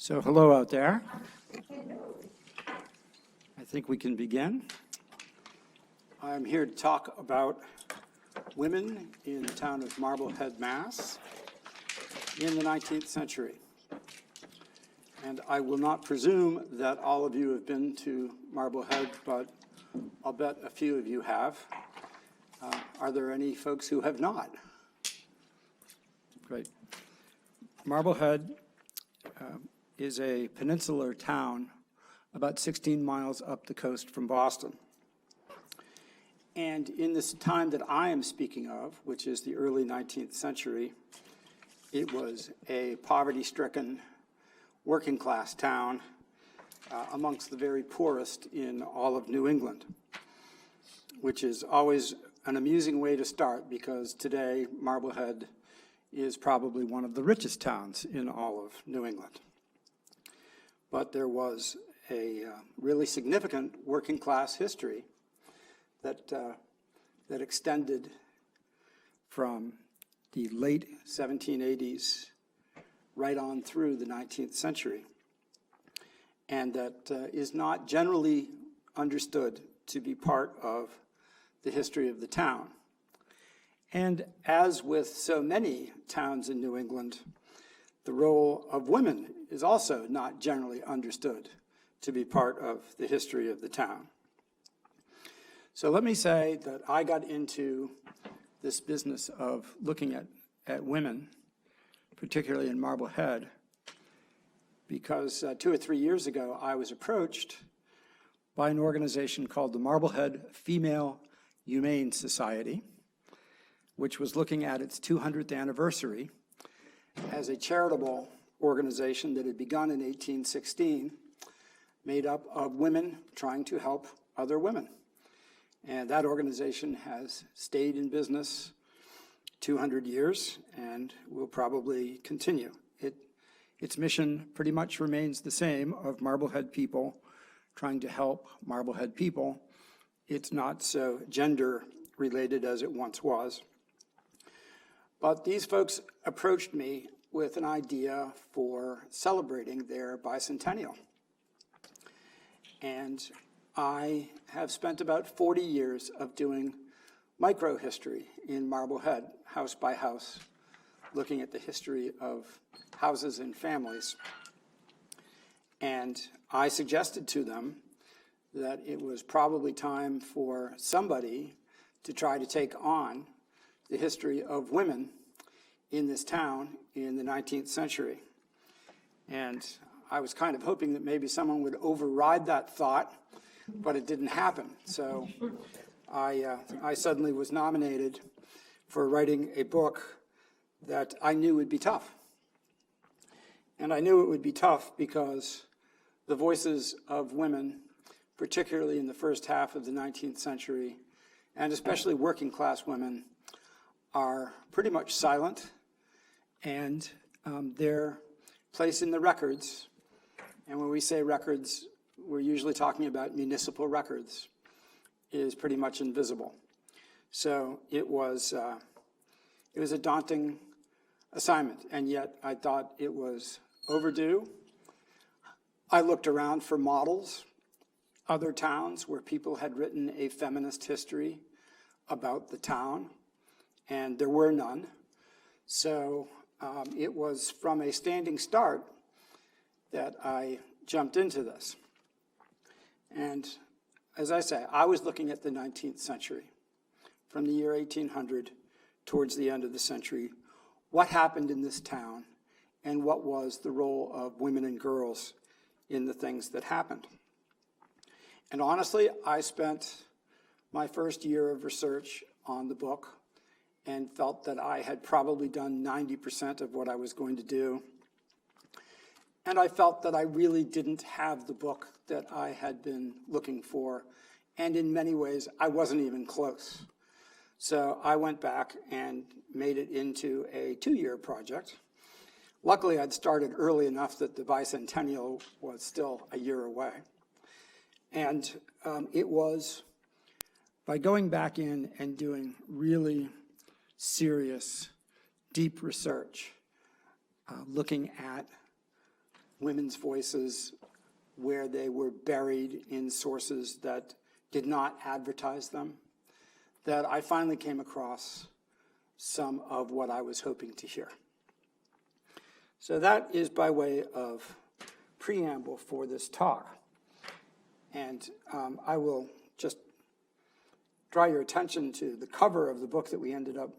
So hello out there. I think we can begin. I'm here to talk about women in the town of Marblehead, Mass. in the 19th century. And I will not presume that all of you have been to Marblehead, but I'll bet a few of you have. Are there any folks who have not? Great. Marblehead is a peninsular town about 16 miles up the coast from Boston. And in this time that I am speaking of, which is the early 19th century, it was a poverty-stricken, working-class town amongst the very poorest in all of New England, which is always an amusing way to start because today Marblehead is probably one of the richest towns in all of New England. But there was a really significant working-class history that extended from the late 1780s right on through the 19th century, and that is not generally understood to be part of the history of the town. And as with so many towns in New England, the role of women is also not generally understood to be part of the history of the town. So let me say that I got into this business of looking at women, particularly in Marblehead, because 2 or 3 years ago I was approached by an organization called the Marblehead Female Humane Society, which was looking at its 200th anniversary as a charitable organization that had begun in 1816, made up of women trying to help other women. And that organization has stayed in business 200 years and will probably continue. Its mission pretty much remains the same, of Marblehead people trying to help Marblehead people. It's not so gender related as it once was. But these folks approached me with an idea for celebrating their bicentennial. And I have spent about 40 years of doing microhistory in Marblehead, house by house, looking at the history of houses and families. And I suggested to them that it was probably time for somebody to try to take on the history of women in this town in the 19th century. And I was kind of hoping that maybe someone would override that thought but it didn't happen. So I suddenly was nominated for writing a book that I knew would be tough. And I knew it would be tough because the voices of women, particularly in the first half of the 19th century, and especially working class women, are pretty much silent, and their place in the records, and when we say records, we're usually talking about municipal records, is pretty much invisible. So it was a daunting assignment, and yet I thought it was overdue. I looked around for models, other towns where people had written a feminist history about the town, and there were none. So it was from a standing start that I jumped into this. And as I say, I was looking at the 19th century, from the year 1800 towards the end of the century. What happened in this town, and what was the role of women and girls in the things that happened? And honestly, I spent my first year of research on the book and felt that I had probably done 90% of what I was going to do. And I felt that I really didn't have the book that I had been looking for. And in many ways, I wasn't even close. So I went back and made it into a 2-year project. Luckily, I'd started early enough that the bicentennial was still a year away. And it was by going back in and doing really serious, deep research, looking at women's voices where they were buried in sources that did not advertise them, that I finally came across some of what I was hoping to hear. So that is by way of preamble for this talk. And I will just draw your attention to the cover of the book that we ended up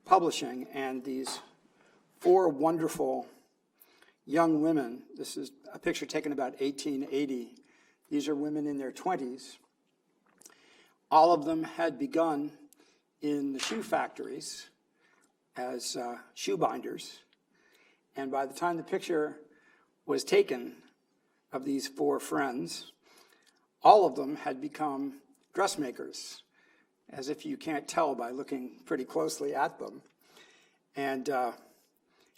publishing, and these 4 wonderful young women. This is a picture taken about 1880. These are women in their 20s. All of them had begun in the shoe factories as shoe binders. And by the time the picture was taken of these 4 friends, all of them had become dressmakers, as if you can't tell by looking pretty closely at them. And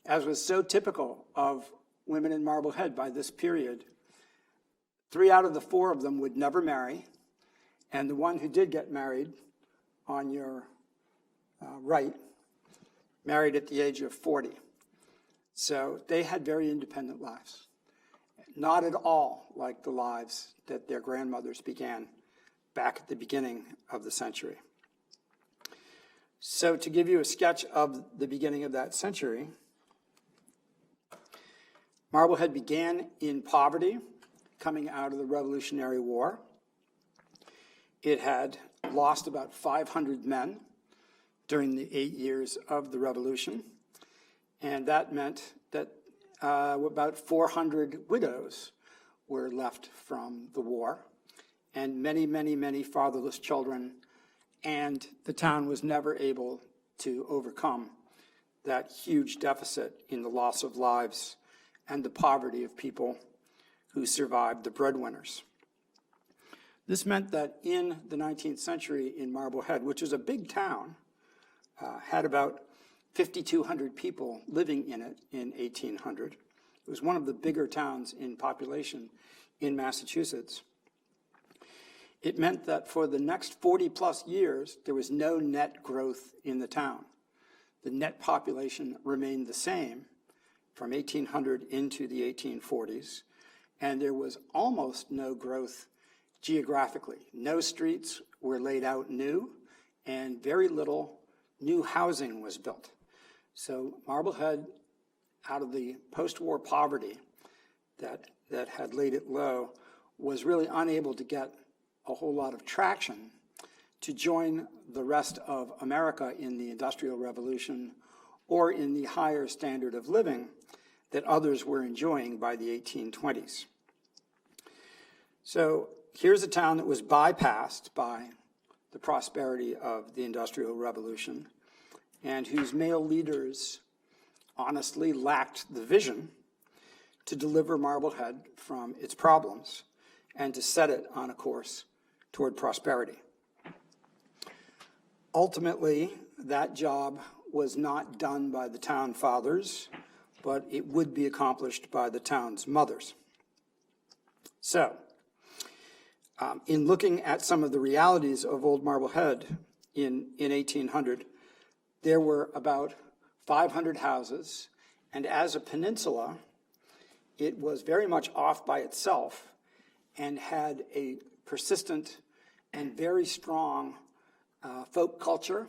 as was so typical of women in Marblehead by this period, 3 out of the 4 of them would never marry, and the one who did get married, on your right, married at the age of 40. So they had very independent lives, not at all like the lives that their grandmothers began back at the beginning of the century. So to give you a sketch of the beginning of that century, Marblehead began in poverty coming out of the Revolutionary War. It had lost about 500 men during the 8 years of the Revolution, and that meant that about 400 widows were left from the war, and many, many, many fatherless children, and the town was never able to overcome that huge deficit in the loss of lives and the poverty of people who survived the breadwinners. This meant that in the 19th century in Marblehead, which is a big town, had about 5,200 people living in it in 1800. It was one of the bigger towns in population in Massachusetts. It meant that for the next 40 plus years, there was no net growth in the town. The net population remained the same from 1800 into the 1840s, and there was almost no growth geographically. No streets were laid out new, and very little new housing was built. So Marblehead, out of the post-war poverty that had laid it low, was really unable to get a whole lot of traction to join the rest of America in the Industrial Revolution or in the higher standard of living that others were enjoying by the 1820s. So here's a town that was bypassed by the prosperity of the Industrial Revolution and whose male leaders honestly lacked the vision to deliver Marblehead from its problems and to set it on a course toward prosperity. Ultimately, that job was not done by the town fathers, but it would be accomplished by the town's mothers. So, in looking at some of the realities of Old Marblehead in 1800, there were about 500 houses, and as a peninsula, it was very much off by itself and had a persistent and very strong folk culture,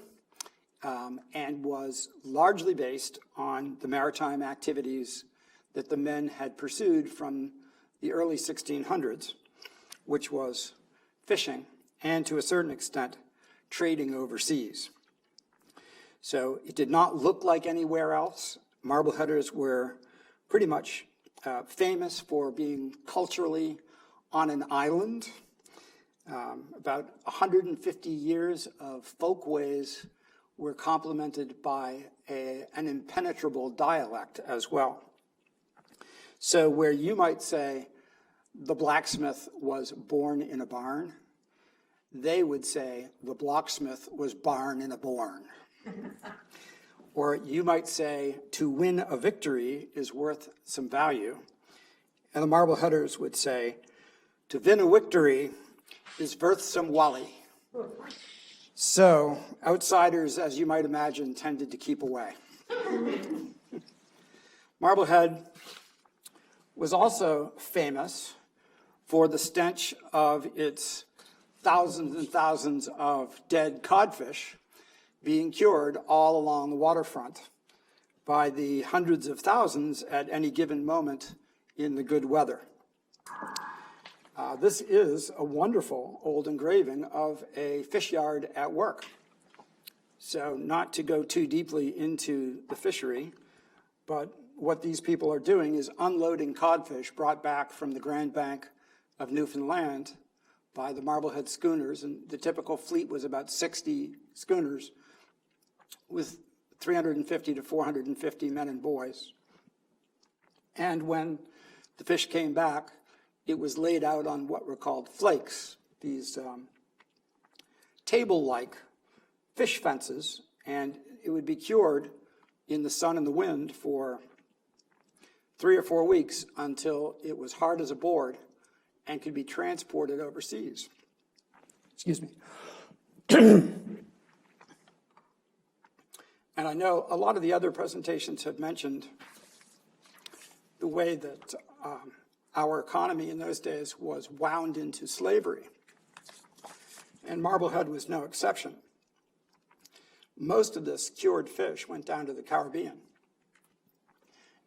and was largely based on the maritime activities that the men had pursued from the early 1600s, which was fishing and, to a certain extent, trading overseas. So it did not look like anywhere else. Marbleheaders were pretty much famous for being culturally on an island. About 150 years of folkways were complemented by an impenetrable dialect as well. So where you might say the blacksmith was born in a barn, they would say the blocksmith was barn in a born. Or you might say to win a victory is worth some value. And the Marbleheaders would say to win a victory is worth some wally. So outsiders, as you might imagine, tended to keep away. Marblehead was also famous for the stench of its thousands and thousands of dead codfish being cured all along the waterfront by the hundreds of thousands at any given moment in the good weather. This is a wonderful old engraving of a fish yard at work. So not to go too deeply into the fishery, but what these people are doing is unloading codfish brought back from the Grand Bank of Newfoundland by the Marblehead schooners, and the typical fleet was about 60 schooners with 350 to 450 men and boys. And when the fish came back, it was laid out on what were called flakes, these table-like fish fences, and it would be cured in the sun and the wind for 3 or 4 weeks until it was hard as a board and could be transported overseas. Excuse me. And I know a lot of the other presentations have mentioned the way that our economy in those days was wound into slavery. And Marblehead was no exception. Most of this cured fish went down to the Caribbean.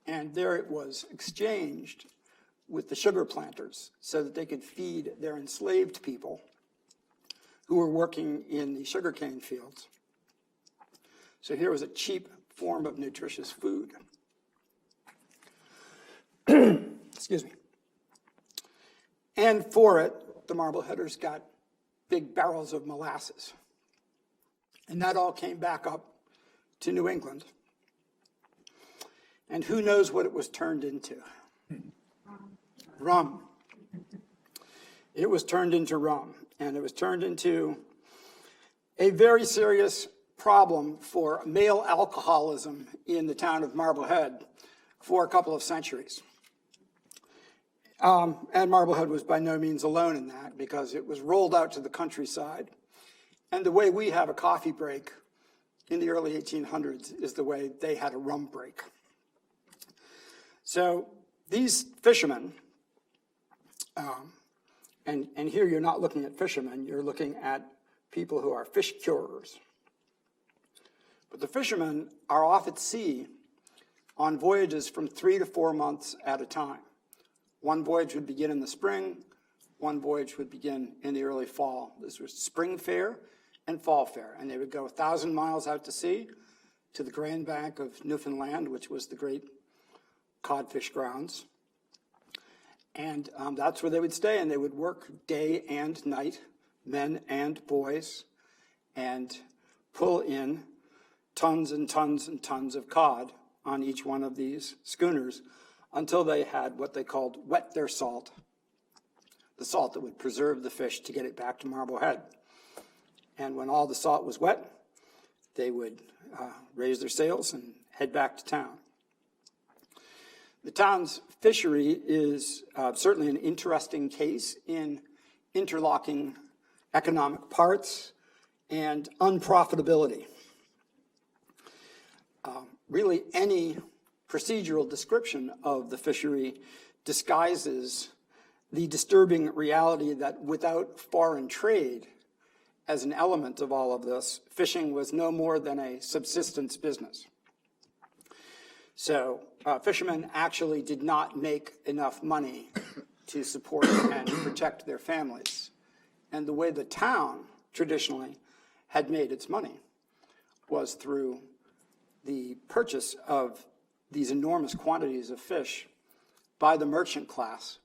And there it was exchanged with the sugar planters so that they could feed their enslaved people who were working in the sugarcane fields. So here was a cheap form of nutritious food. Excuse me. And for it, the Marbleheaders got big barrels of molasses. And that all came back up to New England. And who knows what it was turned into? Rum. It was turned into rum. And it was turned into a very serious problem for male alcoholism in the town of Marblehead for a couple of centuries. And Marblehead was by no means alone in that, because it was rolled out to the countryside. And the way we have a coffee break in the early 1800s is the way they had a rum break. So these fishermen, and here you're not looking at fishermen, you're looking at people who are fish curers. But the fishermen are off at sea on voyages from 3 to 4 months at a time. One voyage would begin in the spring, one voyage would begin in the early fall. This was spring fair and fall fair, and they would go 1,000 miles out to sea to the Grand Bank of Newfoundland, which was the great codfish grounds. And that's where they would stay, and they would work day and night, men and boys, and pull in tons and tons and tons of cod on each one of these schooners until they had what they called wet their salt, the salt that would preserve the fish to get it back to Marblehead. And when all the salt was wet, they would raise their sails and head back to town. The town's fishery is certainly an interesting case in interlocking economic parts and unprofitability. Really, any procedural description of the fishery disguises the disturbing reality that without foreign trade as an element of all of this, fishing was no more than a subsistence business. So fishermen actually did not make enough money to support and protect their families. And the way the town traditionally had made its money was through the purchase of these enormous quantities of fish by the merchant class,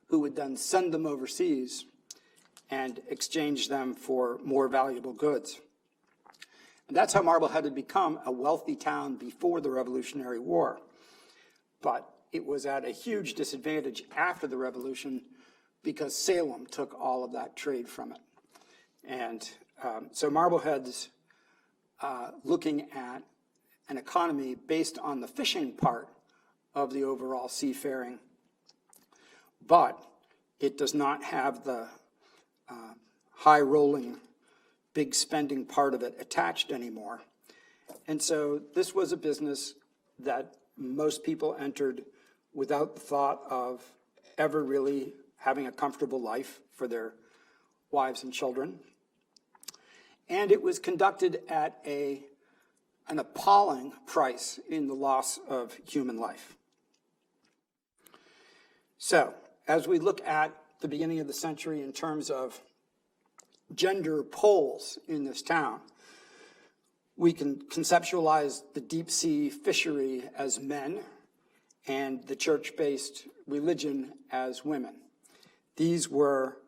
who would then send them overseas and exchange them for more valuable goods. And that's how Marblehead had become a wealthy town before the Revolutionary War. But it was at a huge disadvantage after the Revolution because Salem took all of that trade from it. And so Marblehead's looking at an economy based on the fishing part of the overall seafaring, but it does not have the high-rolling, big spending part of it attached anymore. And so this was a business that most people entered without the thought of ever really having a comfortable life for their wives and children. And it was conducted at an appalling price in the loss of human life. So, as we look at the beginning of the century in terms of gender poles in this town, we can conceptualize the deep sea fishery as men and the church-based religion as women. These were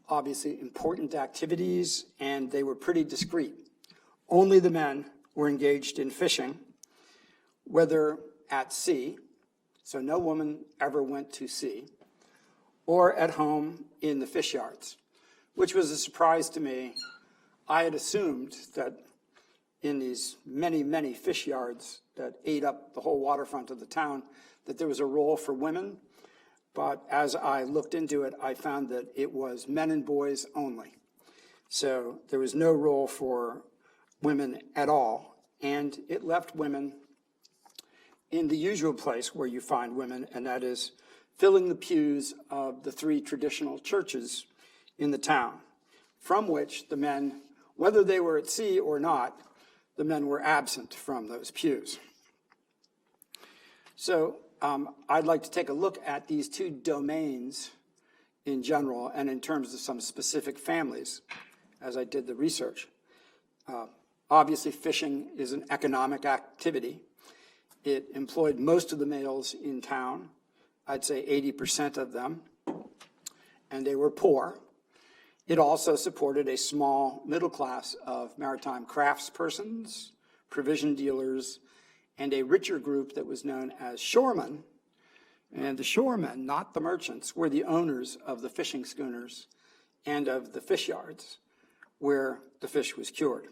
obviously important activities, and they were pretty discreet. Only the men were engaged in fishing, whether at sea, so no woman ever went to sea, or at home in the fish yards, which was a surprise to me. I had assumed that in these many, many fish yards that ate up the whole waterfront of the town, that there was a role for women. But as I looked into it, I found that it was men and boys only. So there was no role for women at all. And it left women in the usual place where you find women, and that is filling the pews of the three traditional churches in the town, from which the men, whether they were at sea or not, the men were absent from those pews. So I'd like to take a look at these two domains in general and in terms of some specific families as I did the research. Obviously, fishing is an economic activity. It employed most of the males in town, I'd say 80% of them, and they were poor. It also supported a small middle class of maritime craftspersons, provision dealers, and a richer group that was known as shoremen. And the shoremen, not the merchants, were the owners of the fishing schooners and of the fish yards where the fish was cured.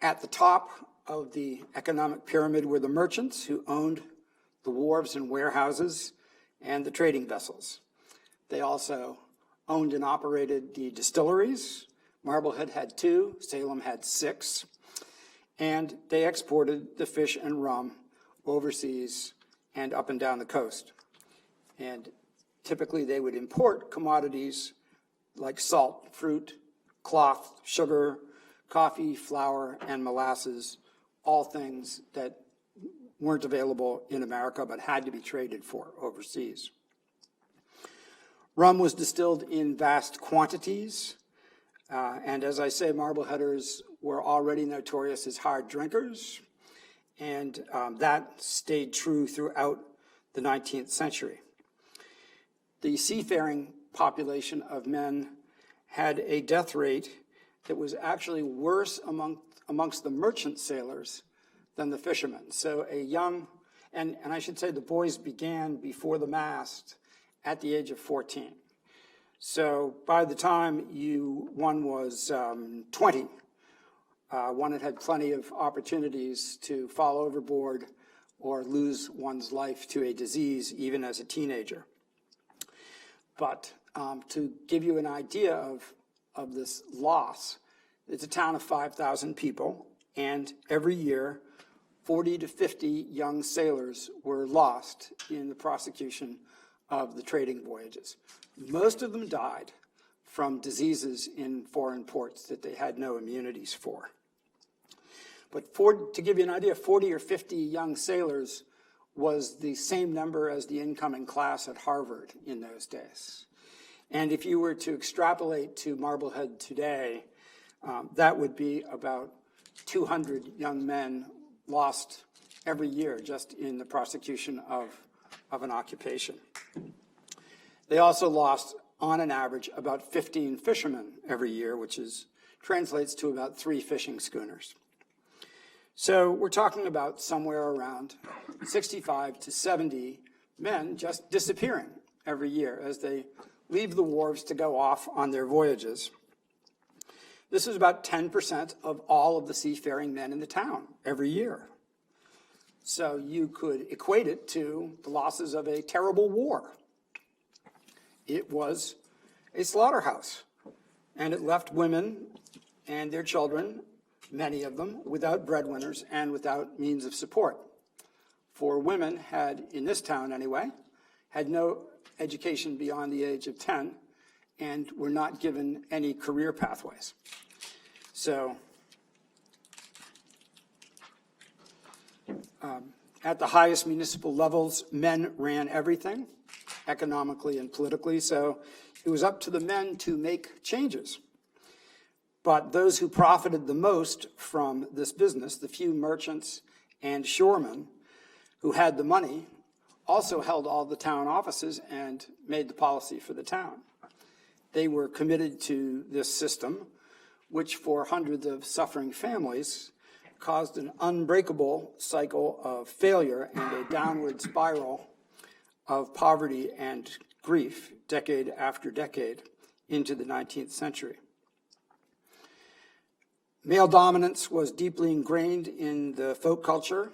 At the top of the economic pyramid were the merchants who owned the wharves and warehouses and the trading vessels. They also owned and operated the distilleries. Marblehead had 2, Salem had 6, and they exported the fish and rum overseas and up and down the coast. And typically they would import commodities like salt, fruit, cloth, sugar, coffee, flour, and molasses, all things that weren't available in America but had to be traded for overseas. Rum was distilled in vast quantities, and as I say, Marbleheaders were already notorious as hard drinkers, and that stayed true throughout the 19th century. the seafaring population of men had a death rate that was actually worse amongst the merchant sailors than the fishermen. So a young, and I should say the boys began before the mast at the age of 14. So by the time one was 20, one had had plenty of opportunities to fall overboard or lose one's life to a disease even as a teenager. But to give you an idea of this loss, it's a town of 5,000 people, and every year 40 to 50 young sailors were lost in the prosecution of the trading voyages. Most of them died from diseases in foreign ports that they had no immunities for. But to give you an idea, 40 or 50 young sailors was the same number as the incoming class at Harvard in those days. And if you were to extrapolate to Marblehead today, that would be about 200 young men lost every year just in the prosecution of an occupation. They also lost, on an average, about 15 fishermen every year, which translates to about 3 fishing schooners. So we're talking about somewhere around 65 to 70 men just disappearing every year as they leave the wharves to go off on their voyages. This is about 10% of all of the seafaring men in the town every year. So you could equate it to the losses of a terrible war. It was a slaughterhouse, and it left women and their children, many of them, without breadwinners and without means of support. For women had, in this town anyway, had no education beyond the age of 10 and were not given any career pathways. So at the highest municipal levels, men ran everything, economically and politically, so it was up to the men to make changes. But those who profited the most from this business, the few merchants and shoremen who had the money, also held all the town offices and made the policy for the town. They were committed to this system, which for hundreds of suffering families caused an unbreakable cycle of failure and a downward spiral of poverty and grief decade after decade into the 19th century. Male dominance was deeply ingrained in the folk culture.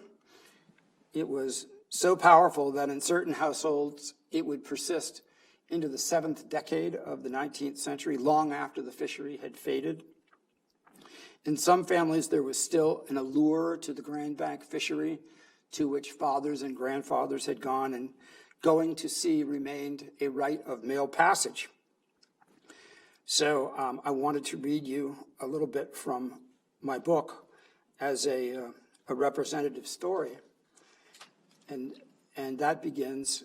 It was so powerful that in certain households it would persist into the 7th decade of the 19th century, long after the fishery had faded. In some families, there was still an allure to the Grand Bank fishery, to which fathers and grandfathers had gone, and going to sea remained a rite of male passage. So I wanted to read you a little bit from my book as a representative story. And that begins,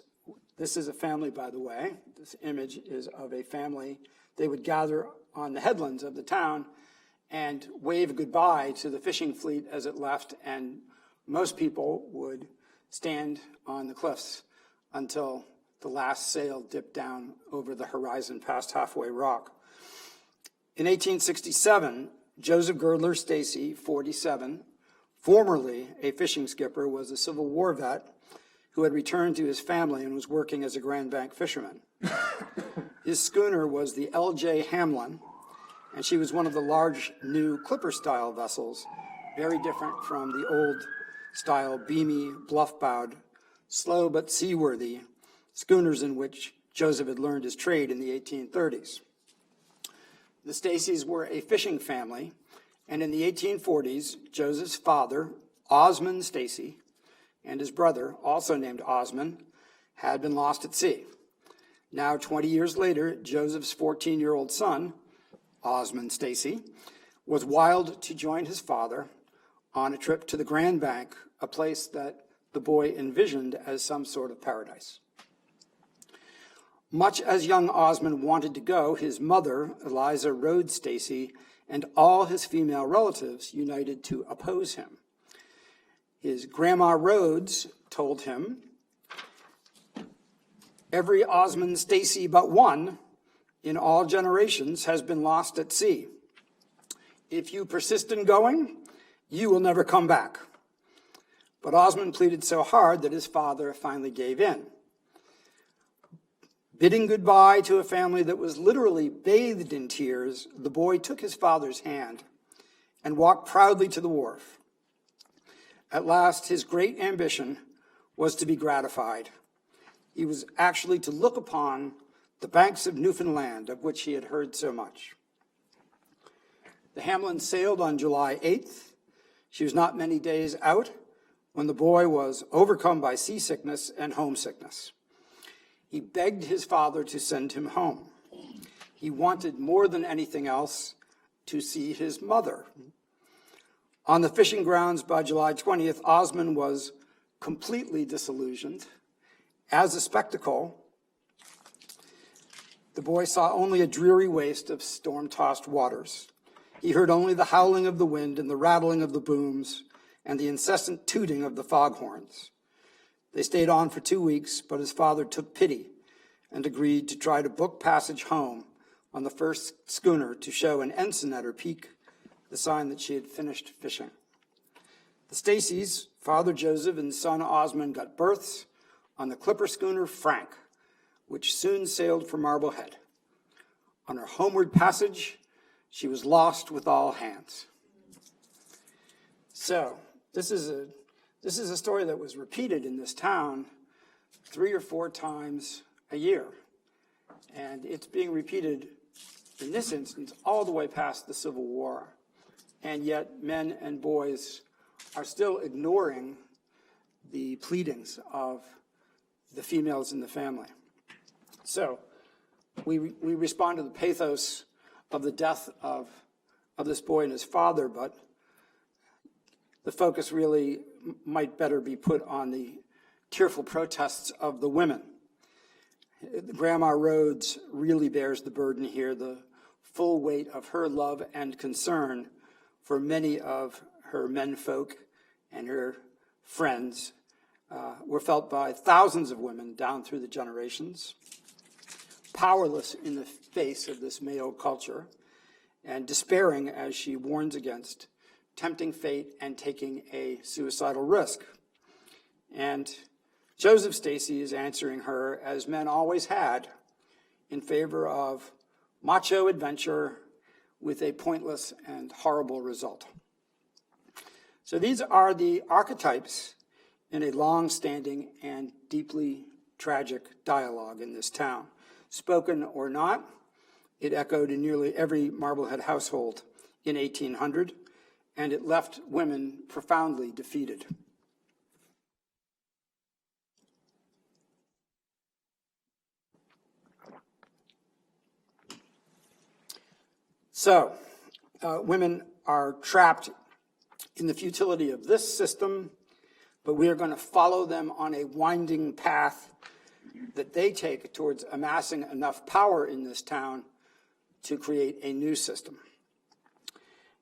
this is a family, by the way. This image is of a family. They would gather on the headlands of the town and wave goodbye to the fishing fleet as it left, and most people would stand on the cliffs until the last sail dipped down over the horizon past Halfway Rock. In 1867, Joseph Girdler Stacy, 47, formerly a fishing skipper, was a Civil War vet who had returned to his family and was working as a Grand Bank fisherman. His schooner was the L.J. Hamlin, and she was one of the large new clipper-style vessels, very different from the old-style beamy, bluff-bowed, slow but seaworthy schooners in which Joseph had learned his trade in the 1830s. The Stacys were a fishing family, and in the 1840s, Joseph's father, Osmond Stacy, and his brother, also named Osmond, had been lost at sea. Now, 20 years later, Joseph's 14-year-old son, Osmond Stacy, was wild to join his father on a trip to the Grand Bank, a place that the boy envisioned as some sort of paradise. Much as young Osmond wanted to go, his mother, Eliza Rhodes Stacy, and all his female relatives united to oppose him. His grandma Rhodes told him, Every Osmond Stacy but one in all generations has been lost at sea. If you persist in going, you will never come back. But Osmond pleaded so hard that his father finally gave in. Bidding goodbye to a family that was literally bathed in tears, the boy took his father's hand and walked proudly to the wharf. At last, his great ambition was to be gratified. He was actually to look upon the banks of Newfoundland, of which he had heard so much. The Hamlin sailed on July 8th. She was not many days out when the boy was overcome by seasickness and homesickness. He begged his father to send him home. He wanted more than anything else to see his mother. On the fishing grounds by July 20th, Osmond was completely disillusioned. As a spectacle, the boy saw only a dreary waste of storm-tossed waters. He heard only the howling of the wind and the rattling of the booms and the incessant tooting of the foghorns. They stayed on for 2 weeks, but his father took pity and agreed to try to book passage home on the first schooner to show an ensign at her peak, the sign that she had finished fishing. The Stacys, Father Joseph and son Osmond, got berths on the clipper schooner Frank, which soon sailed for Marblehead. On her homeward passage, she was lost with all hands. So, this is a story that was repeated in this town 3 or 4 times a year. And it's being repeated, in this instance, all the way past the Civil War. And yet men and boys are still ignoring the pleadings of the females in the family. So we respond to the pathos of the death of this boy and his father, but the focus really might better be put on the tearful protests of the women. Grandma Rhodes really bears the burden here. The full weight of her love and concern for many of her menfolk and her friends were felt by thousands of women down through the generations, powerless in the face of this male culture, and despairing as she warns against tempting fate and taking a suicidal risk. And Joseph Stacy is answering her, as men always had, in favor of macho adventure with a pointless and horrible result. So these are the archetypes in a long-standing and deeply tragic dialogue in this town. Spoken or not, it echoed in nearly every Marblehead household in 1800, and it left women profoundly defeated. So, women are trapped in the futility of this system, but we are going to follow them on a winding path that they take towards amassing enough power in this town to create a new system.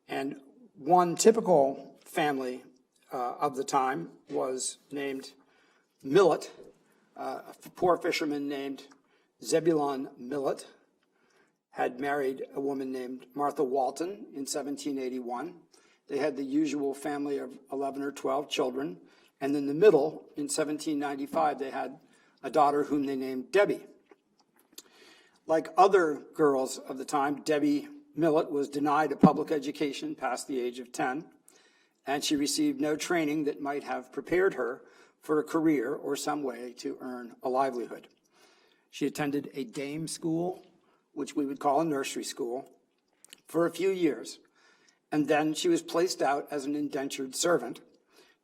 And one typical family of the time was named Millet, a poor fisherman named Zebulon Millet had married a woman named Martha Walton in 1781. They had the usual family of 11 or 12 children. And in the middle, in 1795, they had a daughter whom they named Debbie. Like other girls of the time, Debbie Millet was denied a public education past the age of 10, and she received no training that might have prepared her for a career or some way to earn a livelihood. She attended a dame school, which we would call a nursery school, for a few years, and then she was placed out as an indentured servant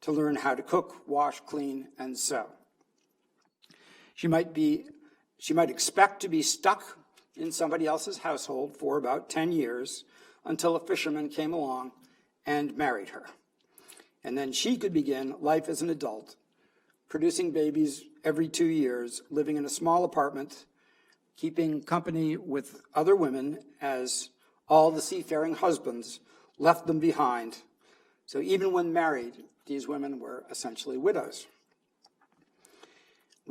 to learn how to cook, wash, clean, and sew. She might expect to be stuck in somebody else's household for about 10 years until a fisherman came along and married her. And then she could begin life as an adult, producing babies every 2 years, living in a small apartment, keeping company with other women as all the seafaring husbands left them behind. So even when married, these women were essentially widows.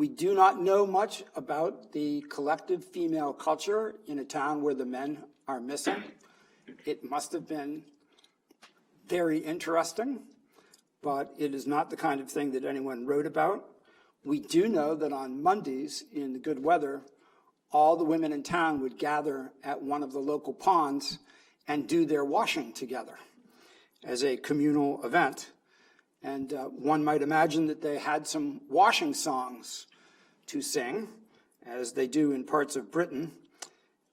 We do not know much about the collective female culture in a town where the men are missing. It must have been very interesting, but it is not the kind of thing that anyone wrote about. We do know that on Mondays in the good weather, all the women in town would gather at one of the local ponds and do their washing together as a communal event. And one might imagine that they had some washing songs to sing, as they do in parts of Britain,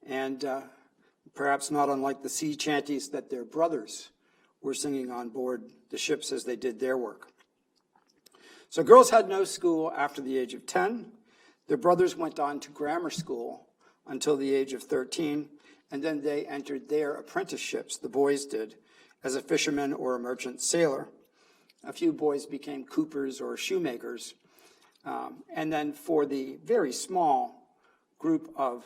and perhaps not unlike the sea chanties that their brothers were singing on board the ships as they did their work. So girls had no school after the age of 10. Their brothers went on to grammar school until the age of 13, and then they entered their apprenticeships, the boys did, as a fisherman or a merchant sailor. A few boys became coopers or shoemakers. And then for the very small group of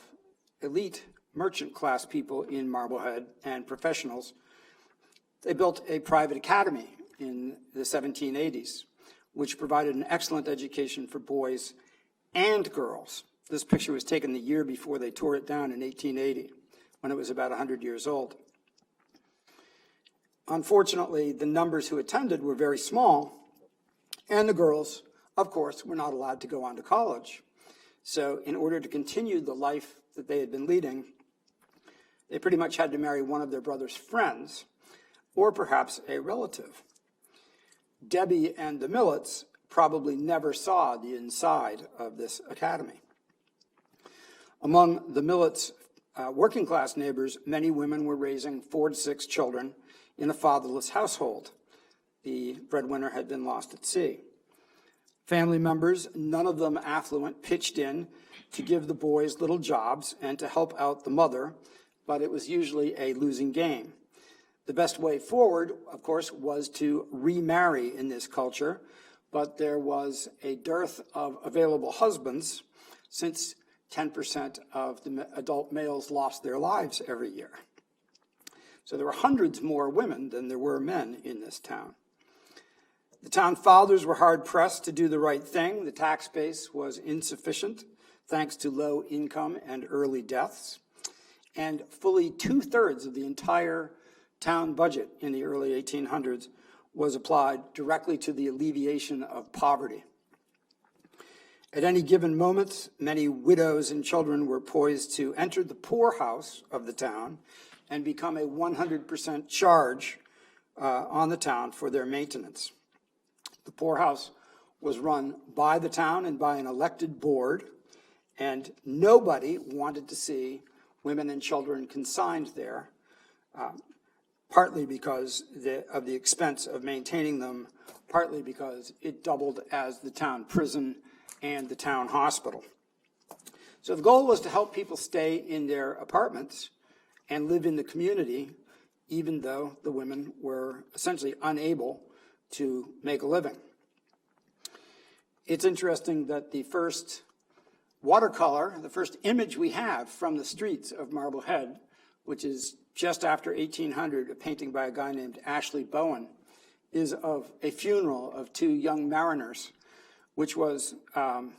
elite merchant class people in Marblehead and professionals, they built a private academy in the 1780s, which provided an excellent education for boys and girls. This picture was taken the year before they tore it down in 1880, when it was about 100 years old. Unfortunately, the numbers who attended were very small, and the girls, of course, were not allowed to go on to college. So in order to continue the life that they had been leading, they pretty much had to marry one of their brother's friends, or perhaps a relative. Debbie and the Millets probably never saw the inside of this academy. Among the Millets' working class neighbors, many women were raising 4 to 6 children in a fatherless household. The breadwinner had been lost at sea. Family members, none of them affluent, pitched in to give the boys little jobs and to help out the mother, but it was usually a losing game. The best way forward, of course, was to remarry in this culture, but there was a dearth of available husbands since 10% of the adult males lost their lives every year. So there were hundreds more women than there were men in this town. The town fathers were hard-pressed to do the right thing. The tax base was insufficient, thanks to low income and early deaths. And fully 2/3 of the entire town budget in the early 1800s was applied directly to the alleviation of poverty. At any given moment, many widows and children were poised to enter the poorhouse of the town and become a 100% charge on the town for their maintenance. The poorhouse was run by the town and by an elected board, and nobody wanted to see women and children consigned there, partly because of the expense of maintaining them, partly because it doubled as the town prison and the town hospital. So the goal was to help people stay in their apartments and live in the community, even though the women were essentially unable to make a living. It's interesting that the first watercolor, the first image we have from the streets of Marblehead, which is just after 1800, a painting by a guy named Ashley Bowen, is of a funeral of 2 young mariners, which was an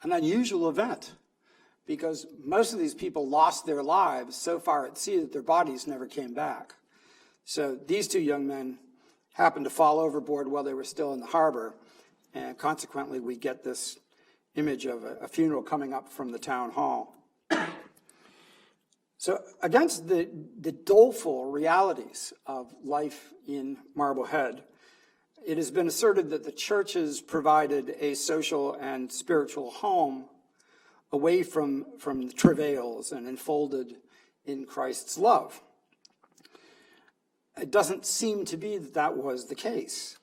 unusual event because most of these people lost their lives so far at sea that their bodies never came back. So these 2 young men happened to fall overboard while they were still in the harbor, and consequently we get this image of a funeral coming up from the town hall. So against the doleful realities of life in Marblehead, it has been asserted that the churches provided a social and spiritual home away from the travails and enfolded in Christ's love. It doesn't seem to be that that was the case.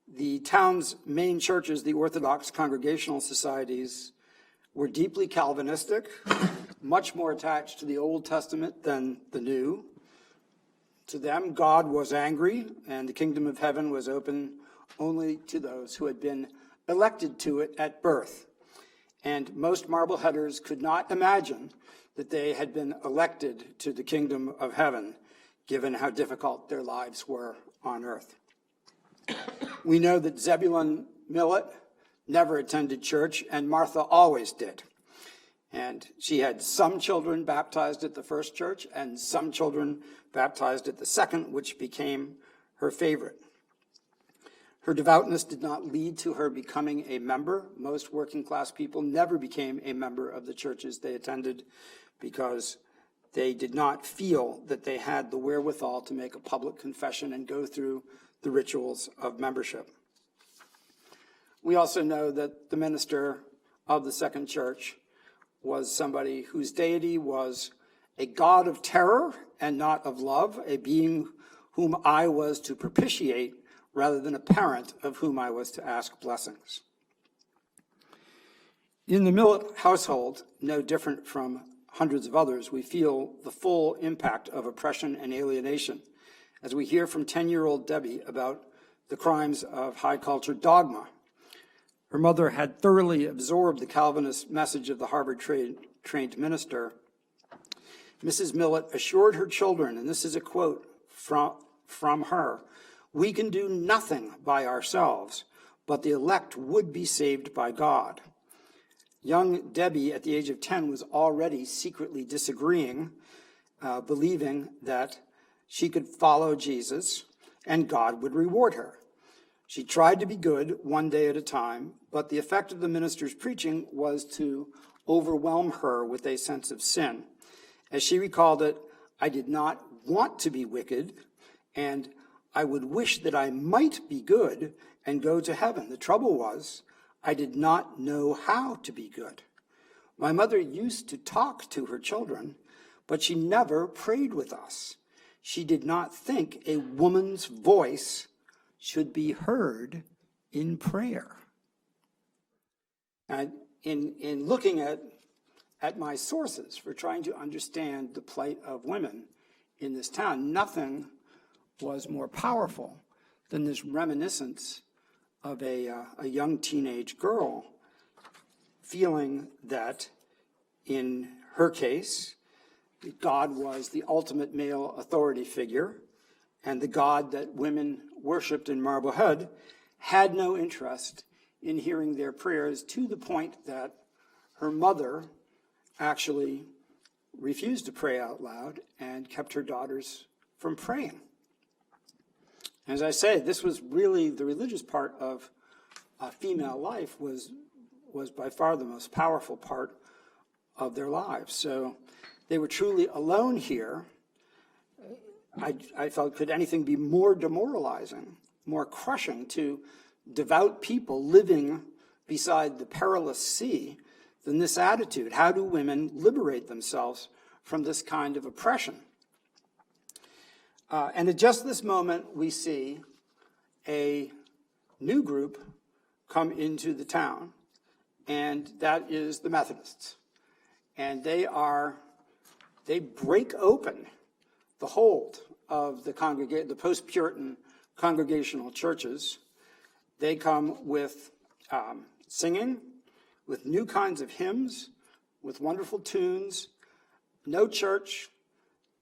The town's main churches, the Orthodox Congregational Societies, were deeply Calvinistic, much more attached to the Old Testament than the New. To them, God was angry, and the kingdom of heaven was open only to those who had been elected to it at birth. And most Marbleheaders could not imagine that they had been elected to the kingdom of heaven, given how difficult their lives were on earth. We know that Zebulon Millet, never attended church, and Martha always did. And she had some children baptized at the first church and some children baptized at the second, which became her favorite. Her devoutness did not lead to her becoming a member. Most working class people never became a member of the churches they attended because they did not feel that they had the wherewithal to make a public confession and go through the rituals of membership. We also know that the minister of the second church was somebody whose deity was a god of terror and not of love, a being whom I was to propitiate rather than a parent of whom I was to ask blessings. In the Millet household, no different from hundreds of others, we feel the full impact of oppression and alienation as we hear from 10-year-old Debbie about the crimes of high culture dogma. Her mother had thoroughly absorbed the Calvinist message of the Harvard-trained minister. Mrs. Millet assured her children, and this is a quote from her, "We can do nothing by ourselves, but the elect would be saved by God." Young Debbie, at the age of 10, was already secretly disagreeing, believing that she could follow Jesus and God would reward her. She tried to be good one day at a time, but the effect of the minister's preaching was to overwhelm her with a sense of sin. As she recalled it, "I did not want to be wicked, and I would wish that I might be good and go to heaven. The trouble was, I did not know how to be good. My mother used to talk to her children, but she never prayed with us. She did not think a woman's voice should be heard in prayer." And in looking at my sources for trying to understand the plight of women in this town, nothing was more powerful than this reminiscence of a young teenage girl feeling that, in her case, God was the ultimate male authority figure, and the God that women worshipped in Marblehead had no interest in hearing their prayers, to the point that her mother actually refused to pray out loud and kept her daughters from praying. As I say, this was really the religious part of female life was by far the most powerful part of their lives. So they were truly alone here. I felt, could anything be more demoralizing, more crushing to devout people living beside the perilous sea than this attitude? How do women liberate themselves from this kind of oppression? And at just this moment, we see a new group come into the town, and that is the Methodists. And they break open the hold of the post-Puritan congregational churches. They come with singing, with new kinds of hymns, with wonderful tunes, no church.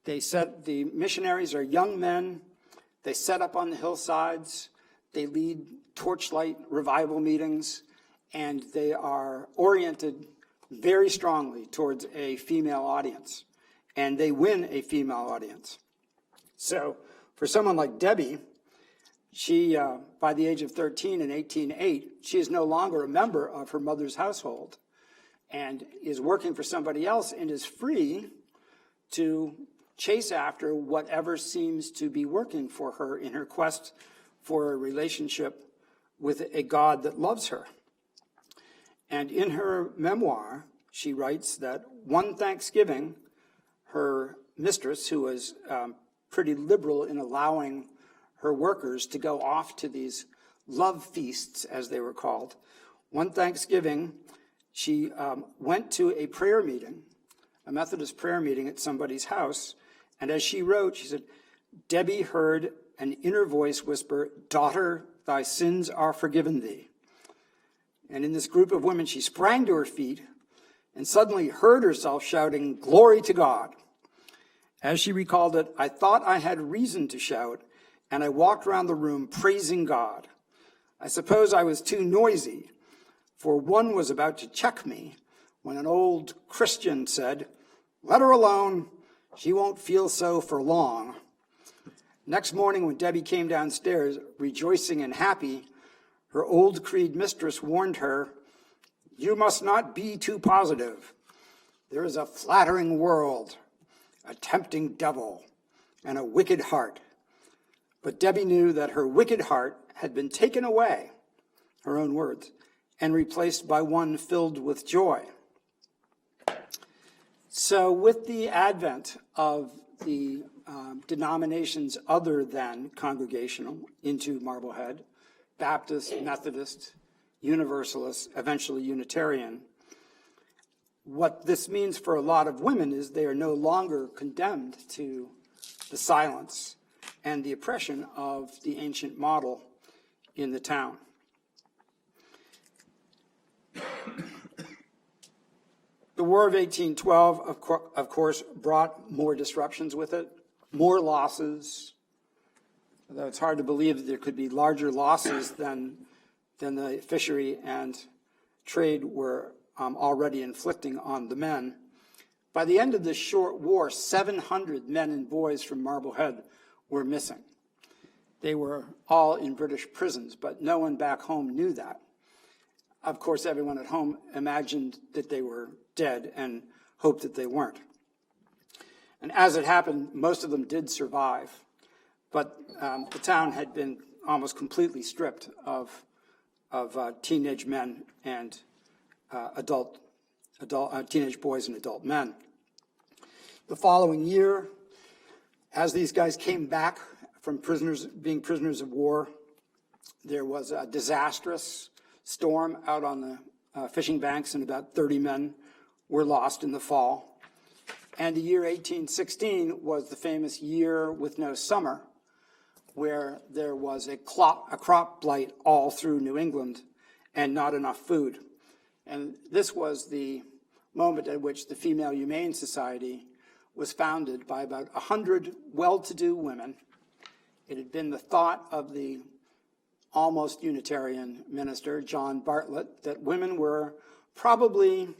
The missionaries are young men. They set up on the hillsides. They lead torchlight revival meetings, and they are oriented very strongly towards a female audience, and they win a female audience. So for someone like Debbie, she, by the age of 13 in 1808, she is no longer a member of her mother's household and is working for somebody else and is free to chase after whatever seems to be working for her in her quest for a relationship with a God that loves her. And in her memoir, she writes that one Thanksgiving, her mistress, who was pretty liberal in allowing her workers to go off to these love feasts, as they were called, one Thanksgiving, she went to a prayer meeting, a Methodist prayer meeting at somebody's house, and as she wrote, she said, "Debbie heard an inner voice whisper, 'Daughter, thy sins are forgiven thee.' And in this group of women, she sprang to her feet and suddenly heard herself shouting, 'Glory to God.' As she recalled it, 'I thought I had reason to shout, and I walked around the room praising God. I suppose I was too noisy, for one was about to check me when an old Christian said, 'Let her alone, she won't feel so for long.' Next morning when Debbie came downstairs, rejoicing and happy, her old creed mistress warned her, 'You must not be too positive. There is a flattering world, a tempting devil, and a wicked heart.' But Debbie knew that her wicked heart had been taken away, her own words, and replaced by one filled with joy. So with the advent of the denominations other than Congregational into Marblehead, Baptist, Methodist, Universalist, eventually Unitarian, what this means for a lot of women is they are no longer condemned to the silence and the oppression of the ancient model in the town. The War of 1812, of course, brought more disruptions with it, more losses, although it's hard to believe that there could be larger losses than the fishery and trade were already inflicting on the men. By the end of this short war, 700 men and boys from Marblehead were missing. They were all in British prisons, but no one back home knew that. Of course, everyone at home imagined that they were dead and hoped that they weren't. And as it happened, most of them did survive, but the town had been almost completely stripped of teenage men and teenage boys and adult men. The following year, as these guys came back from being prisoners of war, there was a disastrous storm out on the fishing banks, and about 30 men were lost in the fall. And the year 1816 was the famous year with no summer, where there was a crop blight all through New England and not enough food. And this was the moment at which the Female Humane Society was founded by about 100 well-to-do women. It had been the thought of the almost Unitarian minister, John Bartlett, that women were probably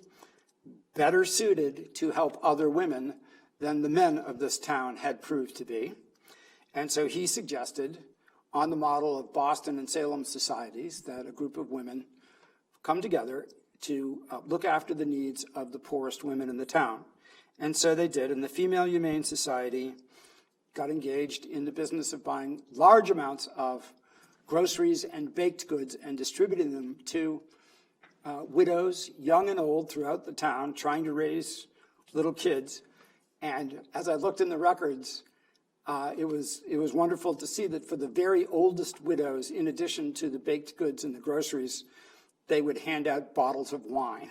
better suited to help other women than the men of this town had proved to be. And so he suggested, on the model of Boston and Salem societies, that a group of women come together to look after the needs of the poorest women in the town. And so they did, and the Female Humane Society got engaged in the business of buying large amounts of groceries and baked goods and distributing them to widows, young and old, throughout the town, trying to raise little kids. And as I looked in the records, it was wonderful to see that for the very oldest widows, in addition to the baked goods and the groceries, they would hand out bottles of wine.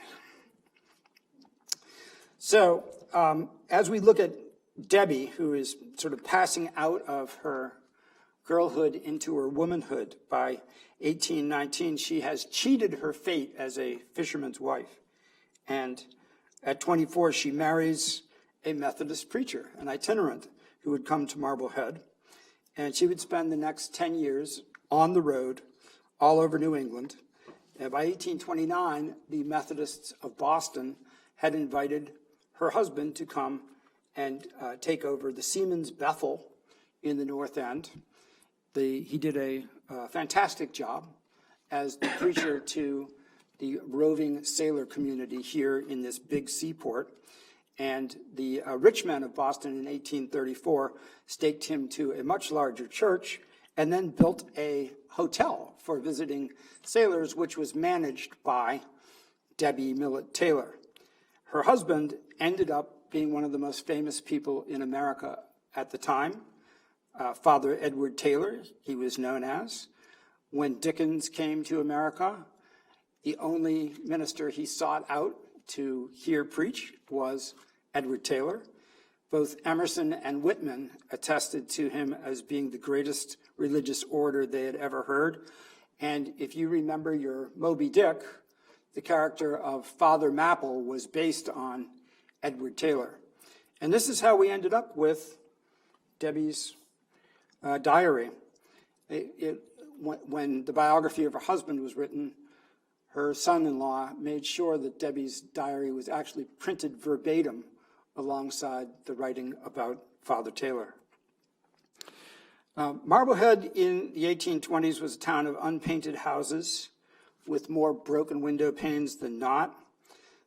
So as we look at Debbie, who is sort of passing out of her girlhood into her womanhood by 1819, she has cheated her fate as a fisherman's wife. And at 24, she marries a Methodist preacher, an itinerant, who would come to Marblehead. And she would spend the next 10 years on the road all over New England. And by 1829, the Methodists of Boston had invited her husband to come and take over the Seamen's Bethel in the North End. He did a fantastic job as the preacher to the roving sailor community here in this big seaport. And the rich men of Boston in 1834 staked him to a much larger church and then built a hotel for visiting sailors, which was managed by Debbie Millett Taylor. Her husband ended up being one of the most famous people in America at the time, Father Edward Taylor, he was known as. When Dickens came to America, the only minister he sought out to hear preach was Edward Taylor. Both Emerson and Whitman attested to him as being the greatest religious orator they had ever heard. And if you remember your Moby Dick, the character of Father Mapple was based on Edward Taylor. And this is how we ended up with Debbie's diary. When the biography of her husband was written, her son-in-law made sure that Debbie's diary was actually printed verbatim alongside the writing about Father Taylor. Marblehead in the 1820s was a town of unpainted houses with more broken window panes than not.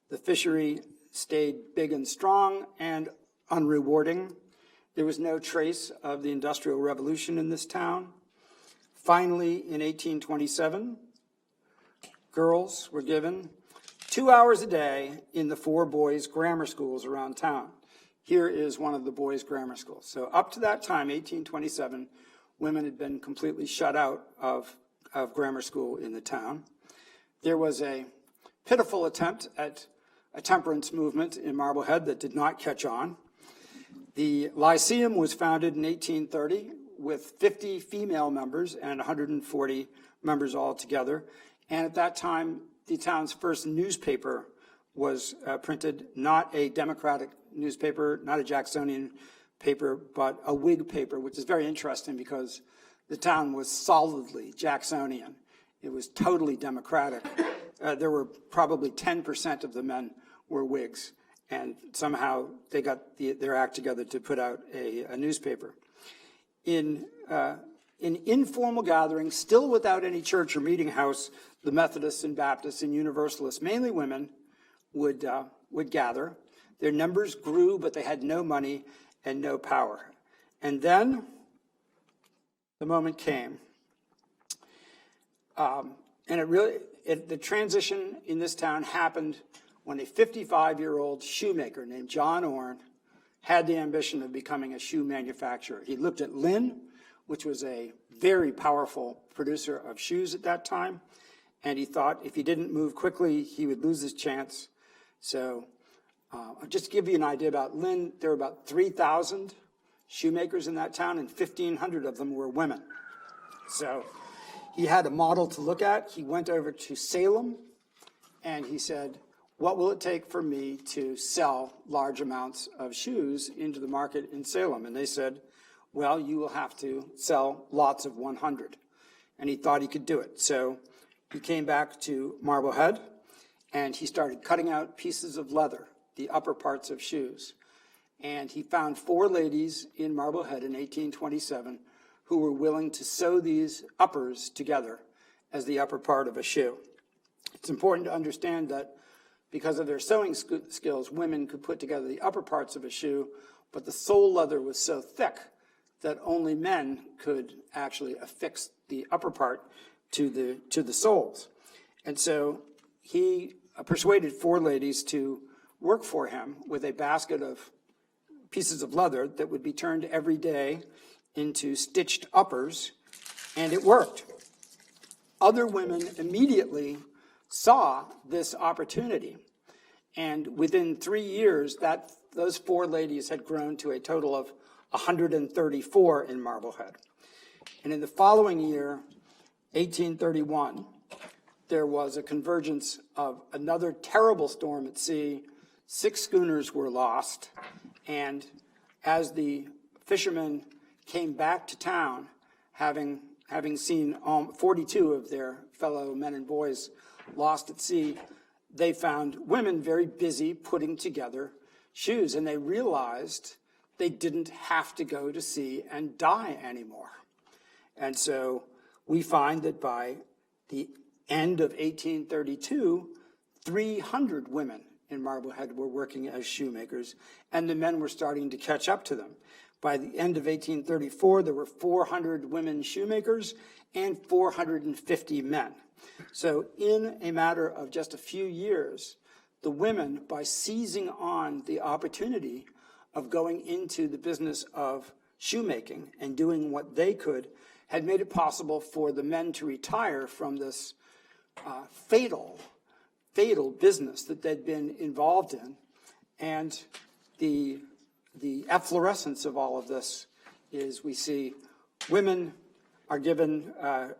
The fishery stayed big and strong and unrewarding. There was no trace of the Industrial Revolution in this town. Finally, in 1827, girls were given 2 hours a day in the 4 boys' grammar schools around town. Here is one of the boys' grammar schools. So up to that time, 1827, women had been completely shut out of grammar school in the town. There was a pitiful attempt at a temperance movement in Marblehead that did not catch on. The Lyceum was founded in 1830 with 50 female members and 140 members altogether. And at that time, the town's first newspaper was printed, not a Democratic newspaper, not a Jacksonian paper, but a Whig paper, which is very interesting because the town was solidly Jacksonian. It was totally Democratic. There were probably 10% of the men were Whigs, and somehow they got their act together to put out a newspaper. In informal gatherings, still without any church or meeting house, the Methodists and Baptists and Universalists, mainly women, would gather. Their numbers grew, but they had no money and no power. And then the moment came. The transition in this town happened when a 55-year-old shoemaker named John Orne had the ambition of becoming a shoe manufacturer. He looked at Lynn, which was a very powerful producer of shoes at that time, and he thought if he didn't move quickly, he would lose his chance. So just to give you an idea about Lynn, there were about 3,000 shoemakers in that town, and 1,500 of them were women. So he had a model to look at. He went over to Salem, and he said, what will it take for me to sell large amounts of shoes into the market in Salem? And they said, well, you will have to sell lots of 100. And he thought he could do it. So he came back to Marblehead, and he started cutting out pieces of leather, the upper parts of shoes. And he found 4 ladies in Marblehead in 1827 who were willing to sew these uppers together as the upper part of a shoe. It's important to understand that because of their sewing skills, women could put together the upper parts of a shoe, but the sole leather was so thick that only men could actually affix the upper part to the soles. And so he persuaded 4 ladies to work for him with a basket of pieces of leather that would be turned every day into stitched uppers, and it worked. Other women immediately saw this opportunity, and within 3 years, those 4 ladies had grown to a total of 134 in Marblehead. And in the following year, 1831, there was a convergence of another terrible storm at sea. 6 schooners were lost, and as the fishermen came back to town, having seen 42 of their fellow men and boys lost at sea, they found women very busy putting together shoes, and they realized they didn't have to go to sea and die anymore. And so we find that by the end of 1832, 300 women in Marblehead were working as shoemakers, and the men were starting to catch up to them. By the end of 1834, there were 400 women shoemakers and 450 men. So in a matter of just a few years, the women, by seizing on the opportunity of going into the business of shoemaking and doing what they could, had made it possible for the men to retire from this fatal business that they'd been involved in. And the efflorescence of all of this is we see women are given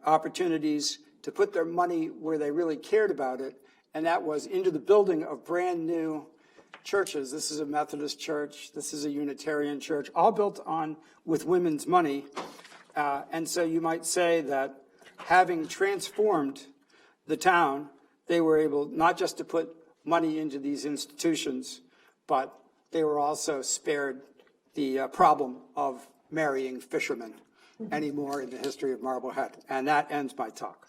opportunities to put their money where they really cared about it, and that was into the building of brand new churches. This is a Methodist church, this is a Unitarian church, all built on with women's money. And so you might say that having transformed the town, they were able not just to put money into these institutions, but they were also spared the problem of marrying fishermen anymore in the history of Marblehead. And that ends my talk.